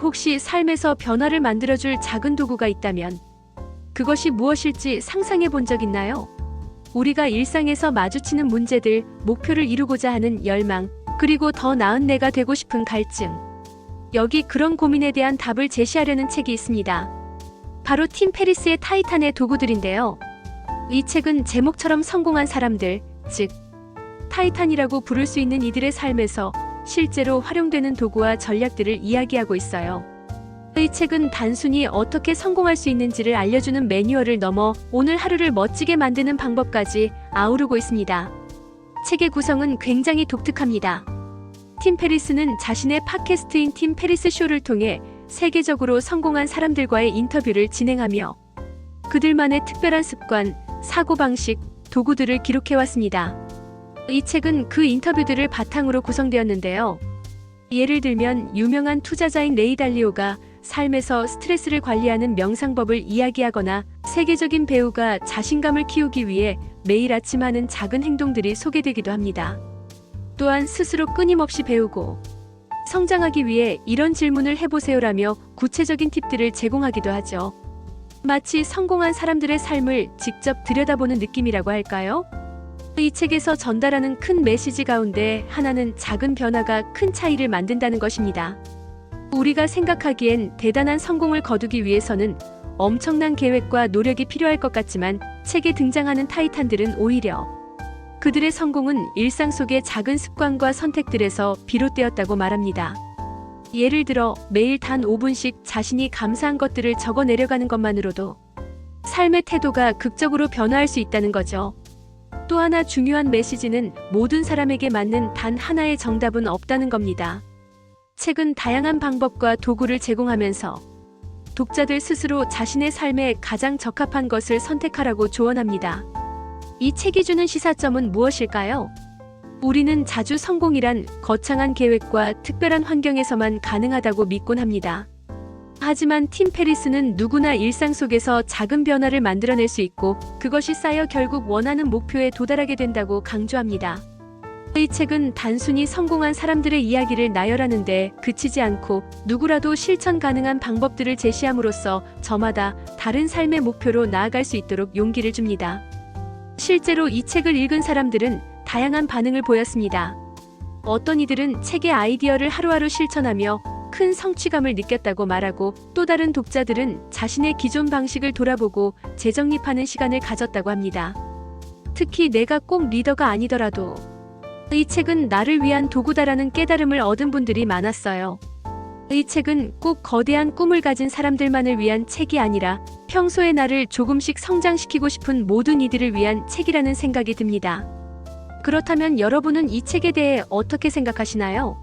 혹시 삶에서 변화를 만들어줄 작은 도구가 있다면 그것이 무엇일지 상상해 본 적 있나요? 우리가 일상에서 마주치는 문제들, 목표를 이루고자 하는 열망, 그리고 더 나은 내가 되고 싶은 갈증. 여기 그런 고민에 대한 답을 제시하려는 책이 있습니다. 바로 팀 페리스의 타이탄의 도구들인데요. 이 책은 제목처럼 성공한 사람들, 즉 타이탄이라고 부를 수 있는 이들의 삶에서 실제로 활용되는 도구와 전략들을 이야기하고 있어요. 이 책은 단순히 어떻게 성공할 수 있는지를 알려주는 매뉴얼을 넘어 오늘 하루를 멋지게 만드는 방법까지 아우르고 있습니다. 책의 구성은 굉장히 독특합니다. 팀 페리스는 자신의 팟캐스트인 팀 페리스 쇼를 통해 세계적으로 성공한 사람들과의 인터뷰를 진행하며 그들만의 특별한 습관, 사고방식, 도구들을 기록해왔습니다. 이 책은 그 인터뷰들을 바탕으로 구성되었는데요. 예를 들면 유명한 투자자인 레이 달리오가 삶에서 스트레스를 관리하는 명상법을 이야기하거나 세계적인 배우가 자신감을 키우기 위해 매일 아침 하는 작은 행동들이 소개되기도 합니다. 또한 스스로 끊임없이 배우고 성장하기 위해 이런 질문을 해보세요라며 구체적인 팁들을 제공하기도 하죠. 마치 성공한 사람들의 삶을 직접 들여다보는 느낌이라고 할까요? 이 책에서 전달하는 큰 메시지 가운데 하나는 작은 변화가 큰 차이를 만든다는 것입니다. 우리가 생각하기엔 대단한 성공을 거두기 위해서는 엄청난 계획과 노력이 필요할 것 같지만 책에 등장하는 타이탄들은 오히려 그들의 성공은 일상 속의 작은 습관과 선택들에서 비롯되었다고 말합니다. 예를 들어 매일 단 5분씩 자신이 감사한 것들을 적어 내려가는 것만으로도 삶의 태도가 극적으로 변화할 수 있다는 거죠. 또 하나 중요한 메시지는 모든 사람에게 맞는 단 하나의 정답은 없다는 겁니다. 책은 다양한 방법과 도구를 제공하면서 독자들 스스로 자신의 삶에 가장 적합한 것을 선택하라고 조언합니다. 이 책이 주는 시사점은 무엇일까요? 우리는 자주 성공이란 거창한 계획과 특별한 환경에서만 가능하다고 믿곤 합니다. 하지만 팀 페리스는 누구나 일상 속에서 작은 변화를 만들어낼 수 있고 그것이 쌓여 결국 원하는 목표에 도달하게 된다고 강조합니다. 이 책은 단순히 성공한 사람들의 이야기를 나열하는데 그치지 않고 누구라도 실천 가능한 방법들을 제시함으로써 저마다 다른 삶의 목표로 나아갈 수 있도록 용기를 줍니다. 실제로 이 책을 읽은 사람들은 다양한 반응을 보였습니다. 어떤 이들은 책의 아이디어를 하루하루 실천하며 큰 성취감을 느꼈다고 말하고 또 다른 독자들은 자신의 기존 방식을 돌아보고 재정립하는 시간을 가졌다고 합니다. 특히 내가 꼭 리더가 아니더라도 이 책은 나를 위한 도구다라는 깨달음을 얻은 분들이 많았어요. 이 책은 꼭 거대한 꿈을 가진 사람들만을 위한 책이 아니라 평소에 나를 조금씩 성장시키고 싶은 모든 이들을 위한 책이라는 생각이 듭니다. 그렇다면 여러분은 이 책에 대해 어떻게 생각하시나요?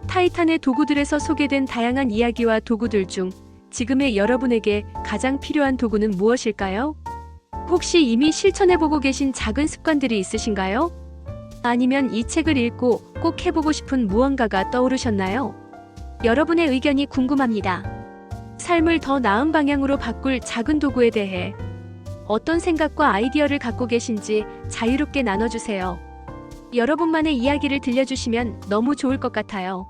타이탄의 도구들에서 소개된 다양한 이야기와 도구들 중 지금의 여러분에게 가장 필요한 도구는 무엇일까요? 혹시 이미 실천해보고 계신 작은 습관들이 있으신가요? 아니면 이 책을 읽고 꼭 해보고 싶은 무언가가 떠오르셨나요? 여러분의 의견이 궁금합니다. 삶을 더 나은 방향으로 바꿀 작은 도구에 대해 어떤 생각과 아이디어를 갖고 계신지 자유롭게 나눠주세요. 여러분만의 이야기를 들려주시면 너무 좋을 것 같아요.